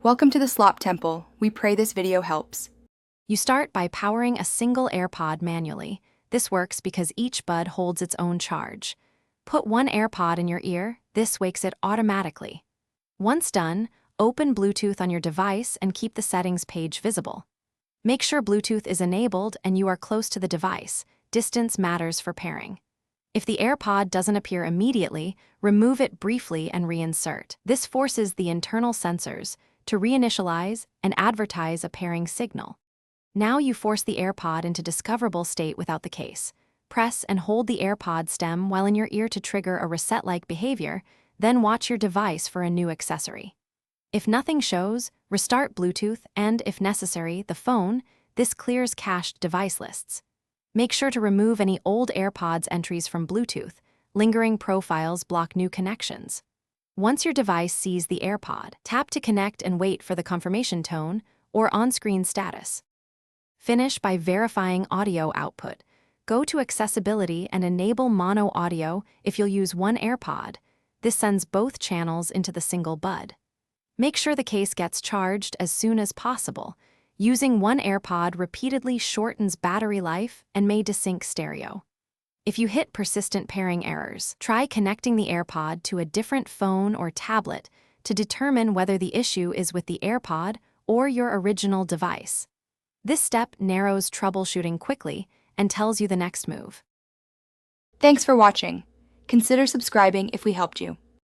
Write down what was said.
Welcome to the Slop Temple. We pray this video helps. You start by powering a single AirPod manually. This works because each bud holds its own charge. Put one AirPod in your ear. This wakes it automatically. Once done, open Bluetooth on your device and keep the settings page visible. Make sure Bluetooth is enabled and you are close to the device. Distance matters for pairing. If the AirPod doesn't appear immediately, remove it briefly and reinsert. This forces the internal sensors to reinitialize and advertise a pairing signal. Now you force the AirPod into discoverable state without the case. Press and hold the AirPod stem while in your ear to trigger a reset-like behavior, then watch your device for a new accessory. If nothing shows, restart Bluetooth and, if necessary, the phone. This clears cached device lists. Make sure to remove any old AirPods entries from Bluetooth. Lingering profiles block new connections. Once your device sees the AirPod, tap to connect and wait for the confirmation tone or on-screen status. Finish by verifying audio output. Go to Accessibility and enable mono audio if you'll use one AirPod. This sends both channels into the single bud. Make sure the case gets charged as soon as possible. Using one AirPod repeatedly shortens battery life and may desync stereo. If you hit persistent pairing errors, try connecting the AirPod to a different phone or tablet to determine whether the issue is with the AirPod or your original device. This step narrows troubleshooting quickly and tells you the next move. Thanks for watching. Consider subscribing if we helped you.